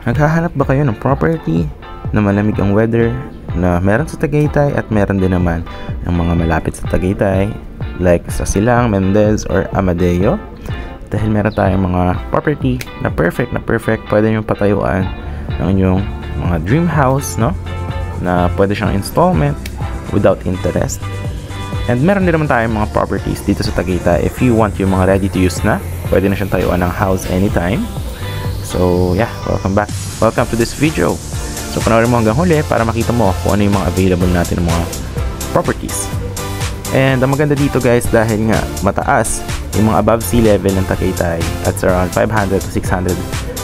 Naghahanap ba kayo ng property na malamig ang weather na meron sa Tagaytay at meron din naman ng mga malapit sa Tagaytay like sa Silang, Mendez or Amadeo? Dahil meron tayong mga property na perfect pwede nyo patayuan ng inyong mga dream house, no? Na pwede siyang installment without interest. And meron din naman tayong mga properties dito sa Tagaytay if you want yung mga ready to use na, pwede na siyang tayuan ng house anytime. So yeah, welcome back. Welcome to this video. So panoorin mo hanggang huli para makita mo kung ano yung mga available natin ng mga properties. And ang maganda dito guys, dahil nga mataas yung mga above sea level ng Tagaytay at around 500 to 600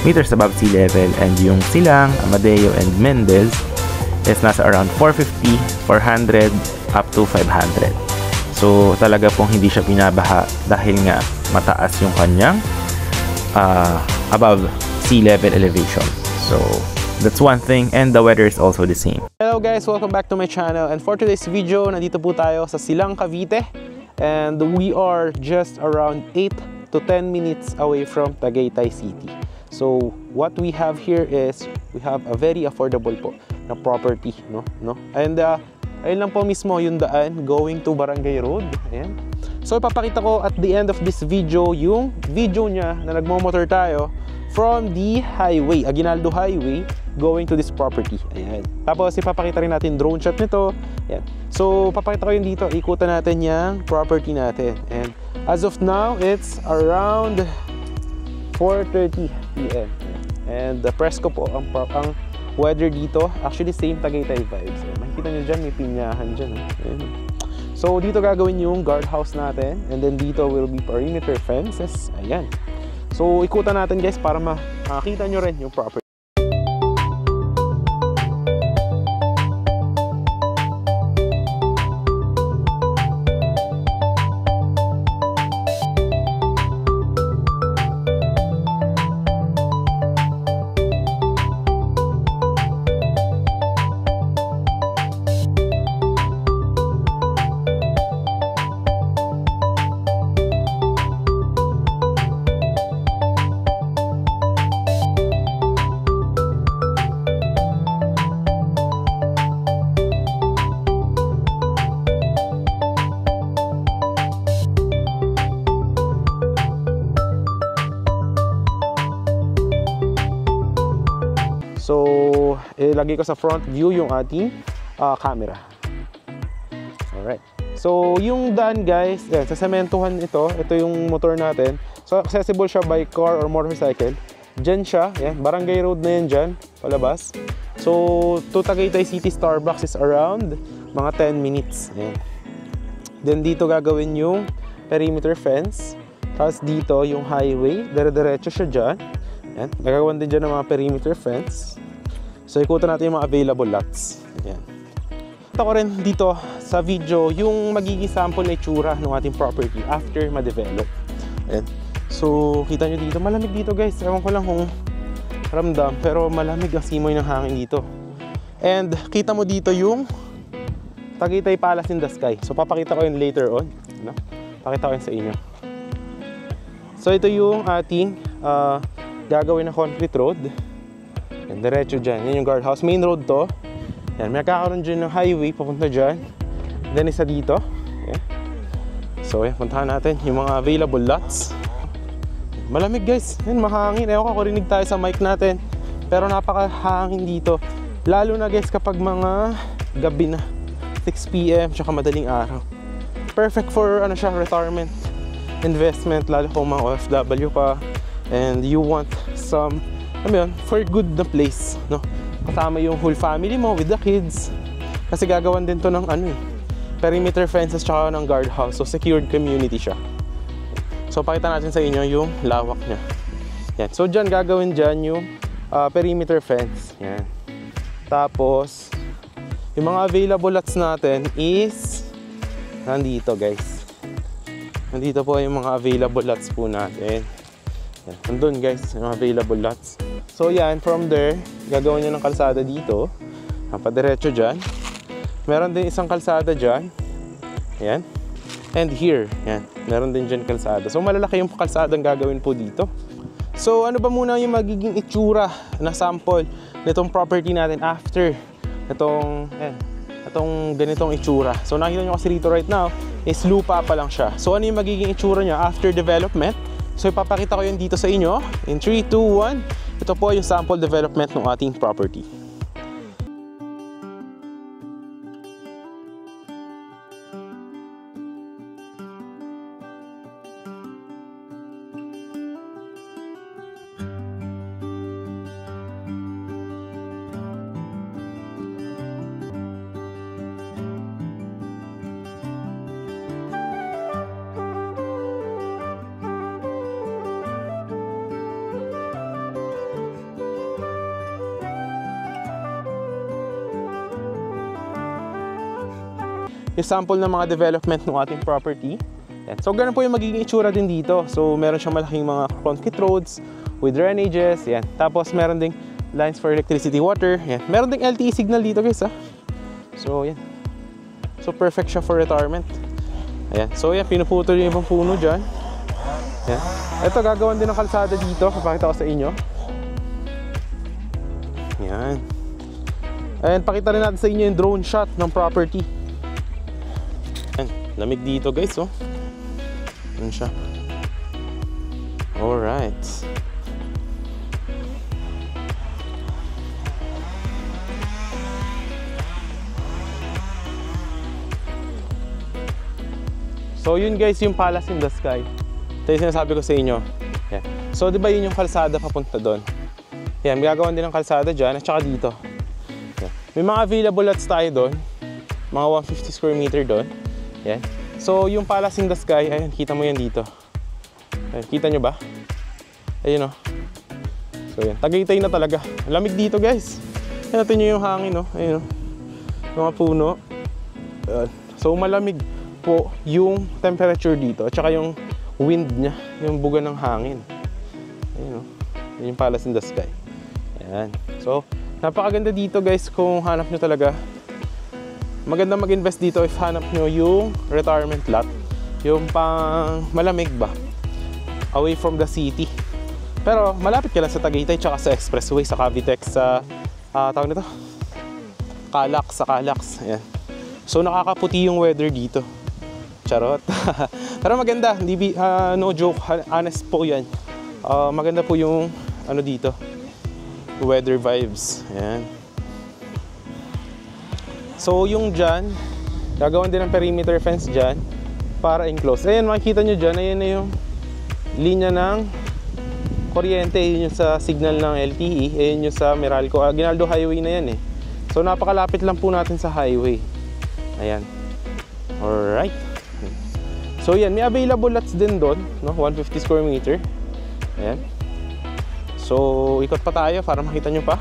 meters above sea level, and yung Silang, Amadeo and Mendez is nasa around 450, 400 up to 500. So talaga pong hindi siya binabaha dahil nga mataas yung kanyang above sea level elevation. So that's one thing, and the weather is also the same. Hello guys, welcome back to my channel, and for today's video, nandito po tayo sa Silang, Cavite, and we are just around 8 to 10 minutes away from Tagaytay City. So what we have here is we have a very affordable po na property, no? And ayun lang po mismo yung daan going to Barangay Road. Ayan. So ipapakita ko at the end of this video yung video niya na nagmo-motor tayo from the highway, Aguinaldo Highway, going to this property. Ayan. Tapos ipapakita rin natin drone shot nito. Ayan. So papakita ko yung dito, ikutan natin yung property natin. And as of now, it's around 4:30 PM. And the presko po ang weather dito, actually same Tagaytay vibes. Ayan. Makikita nyo dyan, may pinyahan dyan. Ayan. So dito gagawin yung guardhouse natin, and then dito will be perimeter fences. Ayan. So ikutan natin guys para makita nyo rin yung property. So, ilagay ko sa front view yung ating camera. Alright. So, yung daan guys, yan, sa sementuhan ito yung motor natin. So, accessible siya by car or motorcycle. Diyan siya, yan, Barangay Road na yan dyan, palabas. So, to Tagaytay City Starbucks is around mga 10 minutes. Yan. Then, dito gagawin yung perimeter fence. Tapos dito yung highway, dire-diretso siya dyan. Yan. Nagagawan din dyan ng mga perimeter fence. So ikutan natin yung mga available lots. Yan. Ito ko rin dito sa video yung magiging sample na itsura ng ating property after ma-develop. Yan. So kita nyo dito, malamig dito guys. Ewan ko lang kung ramdam, pero malamig ang simoy ng hangin dito. And kita mo dito yung Tagaytay Palace in the sky. So papakita ko yun later on, no? Pakita ko yun sa inyo. So ito yung ating gagawin na concrete road. Yan, diretso dyan. Yan yung guardhouse. Main road to. Yan, may kakaroon dyan ng highway papunta dyan. Then isa dito. Yan. So yan, puntahan natin yung mga available lots. Malamig guys. Yan, mahangin. Ewan ko, kurinig tayo sa mic natin. Pero napakahangin dito. Lalo na guys kapag mga gabi na. 6 PM tsaka madaling araw. Perfect for ano siya, retirement investment. Lalo kung mga OFW ka and you want some, for good na place, no? Kasama yung whole family mo with the kids. Kasi gagawan din to ng perimeter fences tsaka ng guardhouse. So secured community siya. So pakita natin sa inyo yung lawak niya. Yan. So dyan gagawin dyan yung perimeter fence. Yan. Tapos yung mga available lots natin is nandito guys. Nandito po yung mga available lots po natin. Yan. Nandun guys yung mga available lots. So yan, from there, gagawin nyo ng kalsada dito. Padiretso dyan. Meron din isang kalsada dyan. Yan. And here, yan. Meron din dyan kalsada. So malalaki yung kalsadang gagawin po dito. So So ano ba muna yung magiging itsura na sample nitong property natin after itong ganitong itsura. So nakita nyo kasi rito right now is lupa pa lang siya. So ano yung magiging itsura niya after development? So ipapakita ko yun dito sa inyo in 3, 2, 1. Ito po yung sample development ng ating property. Yung sample ng mga development ng ating property. Yan. So ganun po yung magiging itsura din dito. So meron siyang malaking mga concrete roads with drainages. Yan. Tapos meron ding lines for electricity, water. Yan. Meron ding LTE signal dito guys ha. So yan. So perfect siya for retirement. Ayan. So yan, pinuputol yung ibang puno dyan. Yan. Ito gagawan din ng kalsada dito. Papakita ko sa inyo. Yan. And pakita rin natin sa inyo yung drone shot ng property. Lamig dito guys, oh. Ano siya? Alright. So yun guys, yung palace in the sky. Ito yung sinasabi ko sa inyo. Yan. So di ba yun yung kalsada papunta doon? Yan, gagawan din ng kalsada dyan at saka dito. Yan. May mga available lots tayo doon. Mga 150 square meter doon. Yan. So, yung palace in the sky, ayun, kita mo yan dito. Ayun, kita nyo ba? Ayun, oh. So, yan. Tagaytay na talaga. Lamig dito, guys. Ayun, natin nyo yung hangin, oh. Ayun, oh. Mga puno. Ayun. So, malamig po yung temperature dito. At saka yung wind niya, yung buga ng hangin. Ayun, oh. Ayun yung palace in the sky. Ayan. So, napakaganda dito, guys, kung hanap nyo talaga. Maganda mag-invest dito if hanap nyo yung retirement lot. Yung pang malamig ba? Away from the city. Pero malapit ka lang sa Tagaytay tsaka sa expressway, sa Cavitex, sa tawag nito? Calax. Ayan. So nakakaputi yung weather dito. Charot. Pero maganda, no joke, honest po yan. Maganda po yung ano dito, weather vibes. Ayan. So yung dyan, gagawin din ng perimeter fence dyan para enclose. Ayan, makikita nyo dyan, ayan na yung linya ng kuryente. Ayan yung sa signal ng LTE, ayan yung sa Meralco. Aguinaldo Highway na yan eh. So napakalapit lang po natin sa highway. Ayan. Alright. So yan, may available lots din doon, no? 150 square meter. Ayan. So ikot pa tayo para makita nyo pa.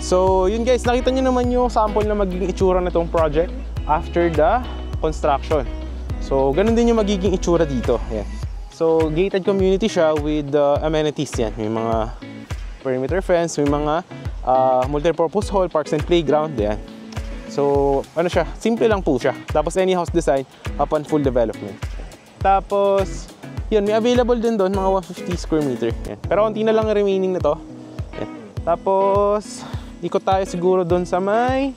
So yun guys, nakita nyo naman yung sample na magiging itsura na itong project after the construction. So ganun din yung magiging itsura dito. Ayan. So gated community siya with amenities yan. May mga perimeter fence, may mga multi-purpose hall, parks and playground. Yan. So ano siya, simple lang po siya. Tapos any house design upon full development. Tapos yun, may available din doon mga 150 square meter. Yan. Pero konti na lang remaining na to. Yan. Tapos ikot tayo siguro doon sa may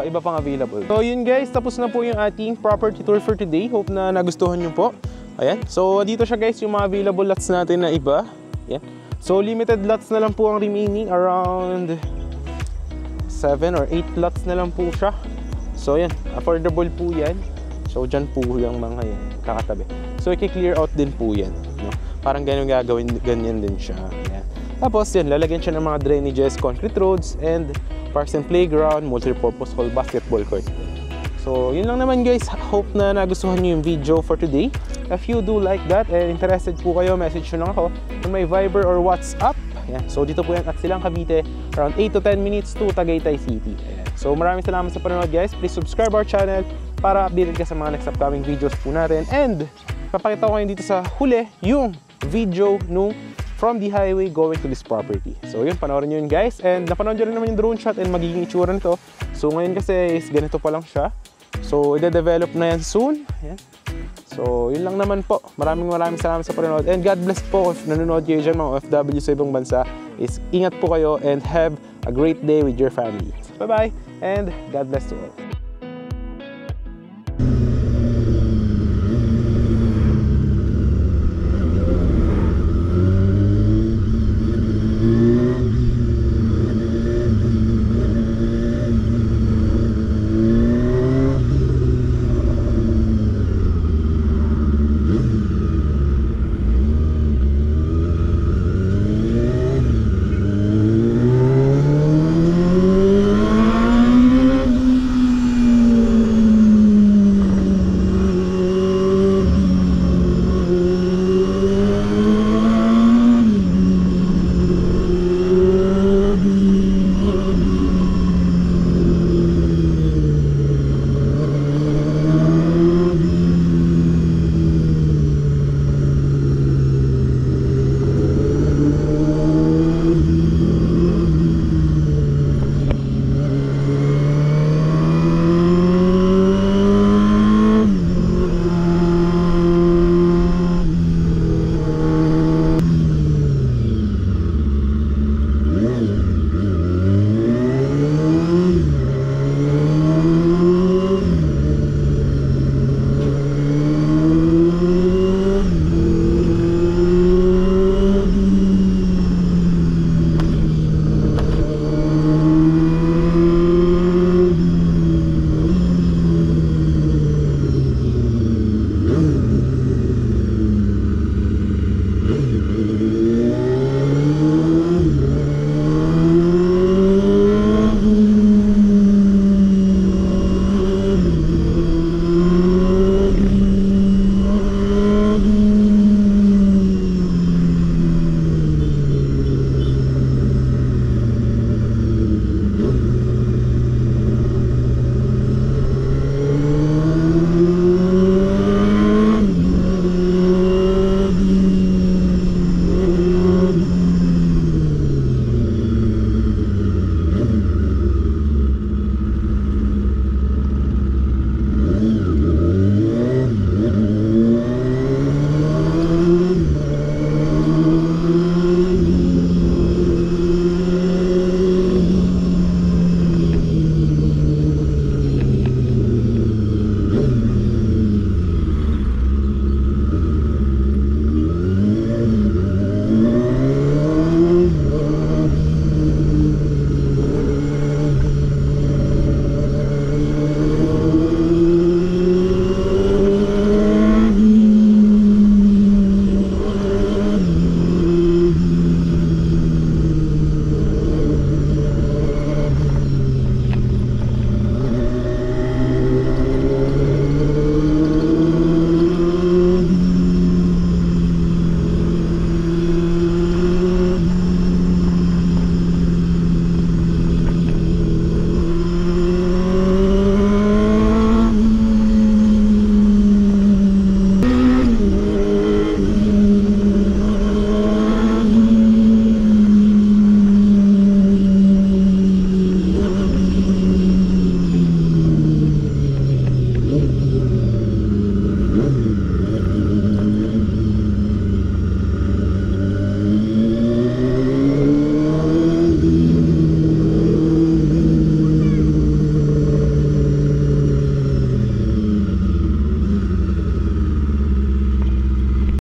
iba pang available. So yun guys, tapos na po yung ating property tour for today. Hope na nagustuhan nyo po. Ayan. So dito siya guys, yung mga available lots natin na iba. Ayan. So limited lots na lang po ang remaining. Around 7 or 8 lots na lang po siya. So yan, affordable po yan. So dyan po yung mga yan, kakatabi. So i-clear out din po yan, no? Parang ganyan gagawin, ganyan din siya. Ayan. Tapos yan, lalagyan siya ng mga drainages, concrete roads, and parks and playground, multi-purpose hall, basketball court. So yun lang naman guys. Hope na nagustuhan nyo yung video for today. If you do like that and interested po kayo, message nyo lang ako on my Viber or WhatsApp. Ayan. So dito po yan at Silang Cavite, around 8 to 10 minutes to Tagaytay City. Ayan. So maraming salamat sa panonood guys. Please subscribe our channel para updated ka sa mga next upcoming videos po natin. And papakita ko kayo dito sa huli yung video nung from the highway going to this property. So yun, panoorin nyo yun guys. And napanood nyo rin naman yung drone shot and magiging itsura nito. So ngayon kasi is ganito pa lang siya. So i-develop na yan soon. Ayan. So So, yun lang naman po. Maraming salamat sa panonood. And God bless po if nanonood kayo dyan, mga OFW sa ibang bansa. Ingat po kayo and have a great day with your family. Bye-bye and God bless to all.